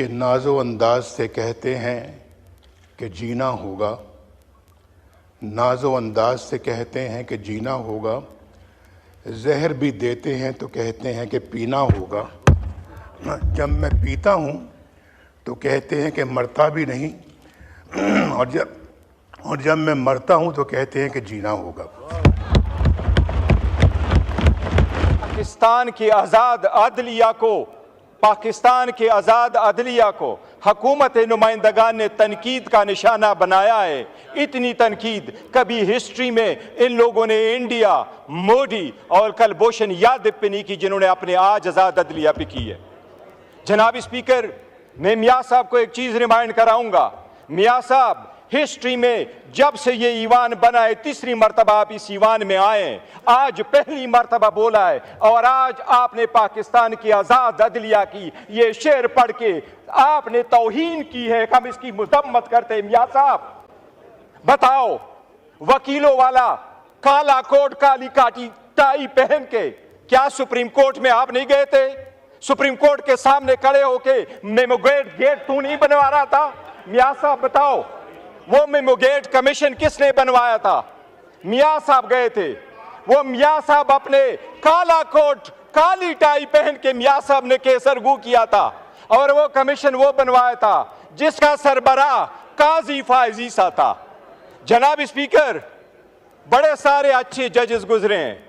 कि नाजो अंदाज से कहते हैं कि जीना होगा, नाजो अंदाज से कहते हैं कि जीना होगा, जहर भी देते हैं तो कहते हैं कि पीना होगा। जब मैं पीता हूँ तो कहते हैं कि मरता भी नहीं, और जब मैं मरता हूँ तो कहते हैं कि जीना होगा। पाकिस्तान के आज़ाद अदलिया को हुकूमत नुमाइंदगान ने तनकीद का निशाना बनाया है। इतनी तनकीद कभी हिस्ट्री में इन लोगों ने इंडिया, मोदी और कलभूषण यादव पे नहीं की, जिन्होंने अपने आज आज़ाद अदलिया पे की है। जनाब स्पीकर, मैं मियाँ साहब को एक चीज़ रिमाइंड कराऊंगा। मियाँ साहब, हिस्ट्री में जब से ये ईवान बना है, तीसरी मरतबा आप इस ईवान में आए, आज पहली मरतबा बोला है, और आज आपने पाकिस्तान की आज़ाद अदलिया की ये शेर पढ़ के आपने तौहीन की है। हम इसकी मजम्मत करते हैं। मियाँ साहब बताओ, वकीलों वाला काला कोट काली काटी टाई पहन के क्या सुप्रीम कोर्ट में आप नहीं गए थे? सुप्रीम कोर्ट के सामने खड़े होके मेमोगेट गेट तू नहीं बनवा रहा था? मियाँ साहब बताओ, वो मेमोगेट कमीशन किसने बनवाया था? मियाँ साहब गए थे। वो मियाँ साहब अपने काला कोट काली टाई पहन के मियाँ साहब ने केसरगू किया था, और वो कमीशन वो बनवाया था जिसका सरबराह काजी फायजीसा था। जनाब स्पीकर, बड़े सारे अच्छे जजेस गुजरे हैं,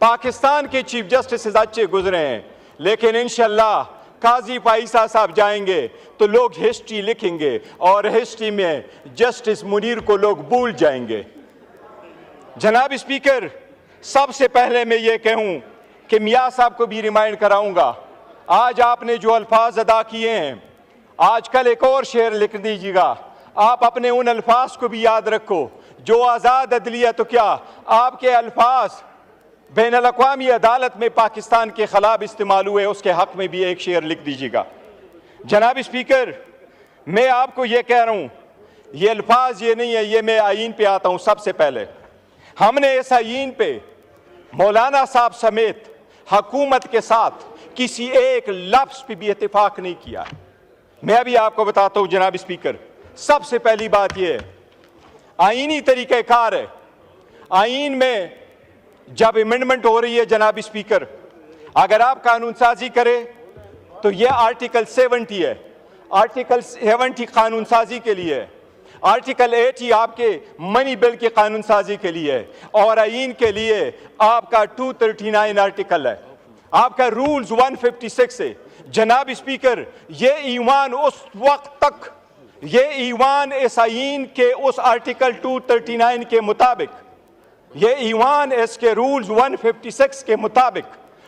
पाकिस्तान के चीफ जस्टिस अच्छे गुजरे हैं, लेकिन इंशाल्लाह काजी फायजीसा साहब जाएंगे तो लोग हिस्ट्री लिखेंगे, और हिस्ट्री में जस्टिस मुनीर को लोग भूल जाएंगे। जनाब स्पीकर, सबसे पहले मैं ये कहूं कि मियाँ साहब को भी रिमाइंड कराऊंगा, आज आपने जो अल्फाज अदा किए हैं, आजकल एक और शेर लिख दीजिएगा। आप अपने उन अल्फाज को भी याद रखो जो आज़ाद अदलिया, तो क्या आपके अल्फाज बैनुल-अक़वामी अदालत में पाकिस्तान के खिलाफ इस्तेमाल हुए, उसके हक में भी एक शेर लिख दीजिएगा। जनाब स्पीकर, मैं आपको ये कह रहा हूँ, ये अल्फाज ये नहीं है, ये मैं आईन पे आता हूँ। सबसे पहले हमने इस आईन पे मौलाना साहब समेत हुकूमत के साथ किसी एक लफ्ज़ पे भी इत्तेफाक नहीं किया। मैं अभी आपको बताता हूँ जनाब स्पीकर। सबसे पहली बात यह है, आईनी तरीक़ाकार है। आईन में जब अमेंडमेंट हो रही है जनाब स्पीकर, अगर आप कानून साजी करें तो यह आर्टिकल 70 है। आर्टिकल 70 कानून साजी के लिए है, आर्टिकल 80 आपके मनी बिल के कानून साजी के लिए है, और आईन के लिए आपका 239 आर्टिकल है, आपका रूल्स 156 है। जनाब स्पीकर, ये ईवान उस वक्त तक, ये ईवान इस आईन के उस आर्टिकल 239 के मुताबिक, ये ईवान इसके रूल्स 156 के मुताबिक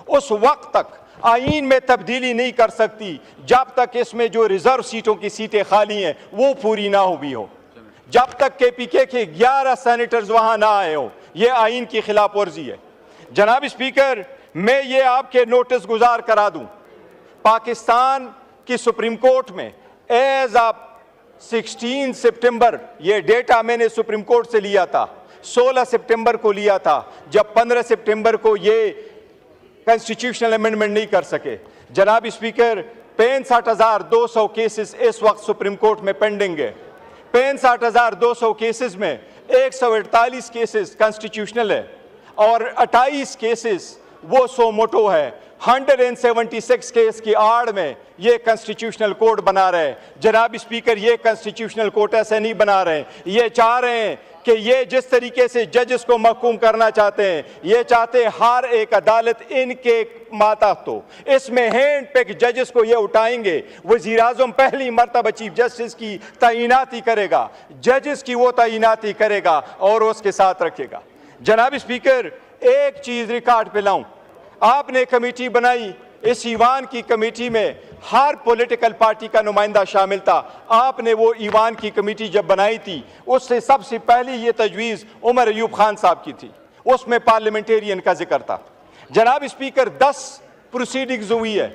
उस वक्त तक आईन में तब्दीली नहीं कर सकती जब तक इसमें जो रिजर्व सीटों की सीटें खाली हैं वो पूरी ना हुई हो, जब तक KPK के 11 सेनेटर्स वहां ना आए हो। ये आईन की खिलाफ वर्जी है। जनाब स्पीकर, मैं ये आपके नोटिस गुजार करा दूं, पाकिस्तान की सुप्रीम कोर्ट में एज ऑफ 16 सितंबर, ये डेटा मैंने सुप्रीम कोर्ट से लिया था, 16 सितंबर को लिया था, जब 15 सितंबर को ये कॉन्स्टिट्यूशनल अमेंडमेंट नहीं कर सके। जनाब स्पीकर, 65,200 केसेस इस वक्त सुप्रीम कोर्ट में पेंडिंग है। 65,200 केसेस में 148 केसेस कॉन्स्टिट्यूशनल है और 28 केसेस वो सो मोटो है। 176 केस की आड़ में ये कॉन्स्टिट्यूशनल कोर्ट बना रहे। जनाब स्पीकर, ये कॉन्स्टिट्यूशनल कोर्ट ऐसे नहीं बना रहे। ये चाह रहे हैं कि ये जिस तरीके से जजेस को महकूम करना चाहते हैं, ये चाहते हैं हर एक अदालत इनके मातहत हो। इसमें हैंड पिक जजेस को ये उठाएंगे। वज़ीर आज़म पहली मरतबा चीफ जस्टिस की तैनाती करेगा, जजेस की वो तैनाती करेगा और उसके साथ रखेगा। जनाब स्पीकर, एक चीज़ रिकॉर्ड पे लाऊं, आपने कमेटी बनाई, इस ईवान की कमेटी में हर पॉलिटिकल पार्टी का नुमाइंदा शामिल था। आपने वो ईवान की कमेटी जब बनाई थी, उससे सबसे पहले ये तजवीज़ उमर अयूब खान साहब की थी, उसमें पार्लियामेंटेरियन का जिक्र था। जनाब स्पीकर, 10 प्रोसीडिंग्स हुई है।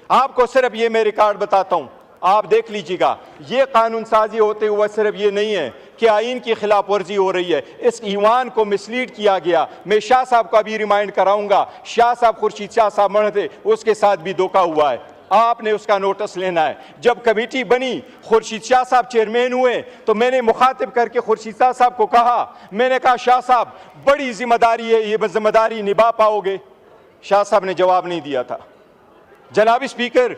आपको सिर्फ ये मैं रिकॉर्ड बताता हूँ, आप देख लीजिएगा। ये कानून साजी होते हुए सिर्फ ये नहीं है कि आईन की खिलाफ वर्जी हो रही है, इस ईवान को मिसलीड किया गया। मैं शाह साहब का भी रिमाइंड कराऊंगा, शाह साहब खुर्शीद शाह साहब मर थे, उसके साथ भी धोखा हुआ है। आपने उसका नोटिस लेना है। जब कमेटी बनी, खुर्शीद शाह साहब चेयरमैन हुए, तो मैंने मुखातिब करके खुर्शीद शाह साहब को कहा, मैंने कहा शाह साहब बड़ी जिम्मेदारी है, ये जिम्मेदारी निभा पाओगे? शाह साहब ने जवाब नहीं दिया था। जनाब स्पीकर,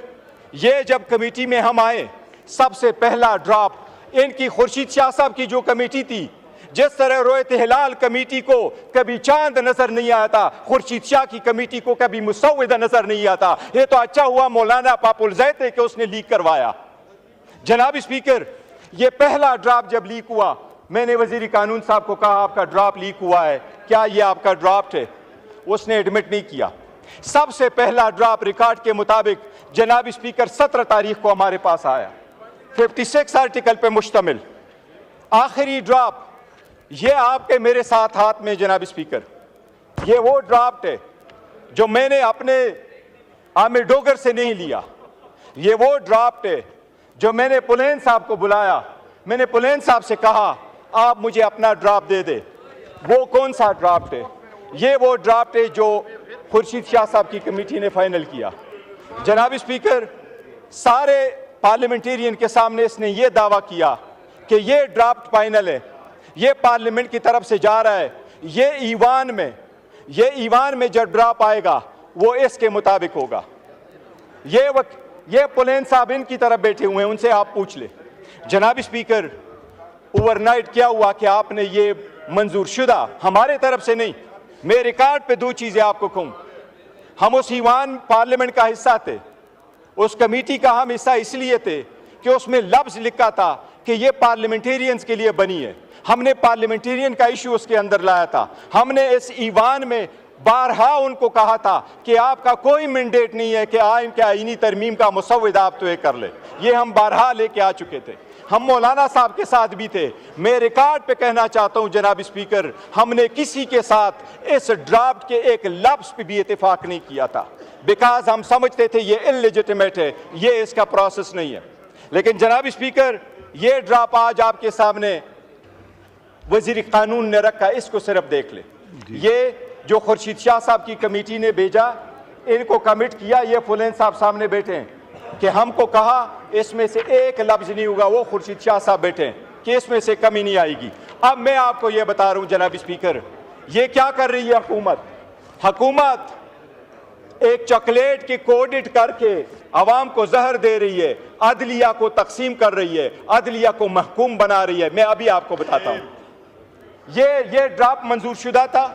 ये जब कमेटी में हम आए, सबसे पहला ड्रॉप इनकी खुर्शीद शाह साहब की जो कमेटी थी, जिस तरह रोयत हिलाल कमेटी को कभी चांद नजर नहीं आता, खुर्शीद शाह की कमेटी को कभी मुसव्विदा नजर नहीं आता। ये तो अच्छा हुआ मौलाना पापुल ज़ैते कि उसने लीक करवाया। जनाब स्पीकर, ये पहला ड्राफ्ट जब लीक हुआ, मैंने वजीर कानून साहब को कहा आपका ड्राफ्ट लीक हुआ है, क्या ये आपका ड्राफ्ट है? उसने एडमिट नहीं किया। सबसे पहला ड्राफ्ट रिकॉर्ड के मुताबिक जनाब स्पीकर 17 तारीख को हमारे पास आया, 56 आर्टिकल पे मुश्तमिल। आखिरी ड्राफ्ट ये आपके मेरे साथ हाथ में जनाब स्पीकर, ये वो ड्राफ्ट है जो मैंने अपने आमिर डोगर से नहीं लिया। ये वो ड्राफ्ट है जो मैंने पुलेन साहब को बुलाया, मैंने पुलेन साहब से कहा आप मुझे अपना ड्राफ्ट दे दे। वो कौन सा ड्राफ्ट है? ये वो ड्राफ्ट है जो खुर्शीद शाह साहब की कमेटी ने फाइनल किया। जनाब स्पीकर, सारे पार्लियामेंटेरियन के सामने इसने ये दावा किया कि ये ड्राफ्ट फाइनल है, ये पार्लियामेंट की तरफ से जा रहा है, ये ईवान में जब ड्राफ्ट आएगा वो इसके मुताबिक होगा। ये पुलेन साहब इनकी तरफ बैठे हुए हैं, उनसे आप पूछ ले। जनाब स्पीकर, ओवरनाइट क्या हुआ कि आपने ये मंजूर शुदा, हमारे तरफ से नहीं, मैं रिकॉर्ड पे दो चीजें आपको कहूं। हम उस ईवान पार्लियामेंट का हिस्सा थे, उस कमेटी का हम हिस्सा इसलिए थे कि उसमें लफ्ज लिखा था कि ये पार्लियामेंटेरियंस के लिए बनी है। हमने पार्लियामेंटेरियन का इशू उसके अंदर लाया था। हमने इस ईवान में बारहा उनको कहा था कि आपका कोई मैंडेट नहीं है कि आइन के आईनी तरमीम का मुसव्विदा आप तो कर ले। ये हम बारहा लेके आ चुके थे। हम मौलाना साहब के साथ भी थे। मैं रिकॉर्ड पे कहना चाहता हूं जनाब स्पीकर, हमने किसी के साथ इस ड्राफ्ट के एक लफ्ज पे भी इत्तेफाक नहीं किया था, बिकॉज हम समझते थे ये इलेजिटिमेट है, ये इसका प्रोसेस नहीं है। लेकिन जनाब स्पीकर, ये ड्राफ्ट आज आपके सामने वजीर कानून ने रखा, इसको सिर्फ देख ले। ये जो खुर्शीद शाह साहब की कमेटी ने भेजा, इनको कमिट किया, ये फुलेन साहब सामने बैठे हैं कि हमको कहा इसमें से एक लफ्ज नहीं होगा, वो खुर्शीद शाह साहब बैठे हैं कि इसमें से कमी नहीं आएगी। अब मैं आपको ये बता रहा हूं जनाब स्पीकर, ये क्या कर रही है हुकूमत एक चॉकलेट की कोडिट करके अवाम को जहर दे रही है, अदलिया को तकसीम कर रही है, अदलिया को महकूम बना रही है। मैं अभी आपको बताता हूं, ये ड्राफ्ट मंजूर शुदा था।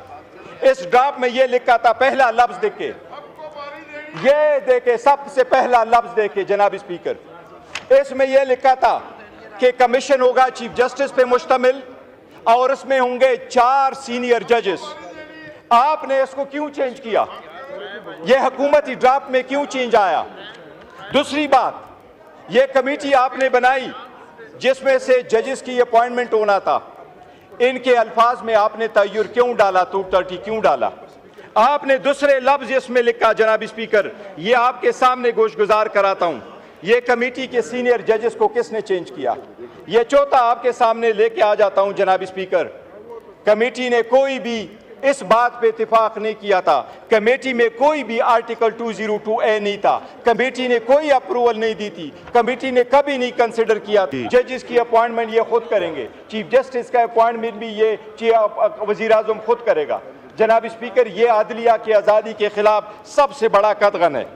इस ड्राफ्ट में ये लिखा था, पहला लफ्ज देखे, ये देखे, सबसे पहला लफ्ज देखे जनाब स्पीकर, इसमें यह लिखा था कि कमीशन होगा चीफ जस्टिस पे मुश्तमिल और इसमें होंगे 4 सीनियर जजेस। आपने इसको क्यों चेंज किया? यह हुकूमती ड्राफ्ट में क्यों चेंज आया? दूसरी बात, यह कमेटी आपने बनाई जिसमें से जजेस की अपॉइंटमेंट होना था, इनके अल्फाज में आपने तय्युर क्यों डाला, 230 क्यों डाला? आपने दूसरे लफ्ज इसमें लिखा जनाब स्पीकर, ये आपके सामने गोशगुजार कराता हूं, ये कमेटी के सीनियर जजेस को किसने चेंज किया? ये चौथा आपके सामने लेके आ जाता हूं जनाब स्पीकर, कमेटी ने कोई भी इस बात पे इत्तेफाक नहीं किया था, कमेटी में कोई भी आर्टिकल 202A नहीं था, कमेटी ने कोई अप्रूवल नहीं दी थी, कमेटी ने कभी नहीं कंसिडर किया। जजेस की अपॉइंटमेंट ये खुद करेंगे, चीफ जस्टिस का अपॉइंटमेंट भी ये वजीर आजम खुद करेगा। जनाब स्पीकर, ये अदलिया की आज़ादी के खिलाफ सबसे बड़ा कदगन है।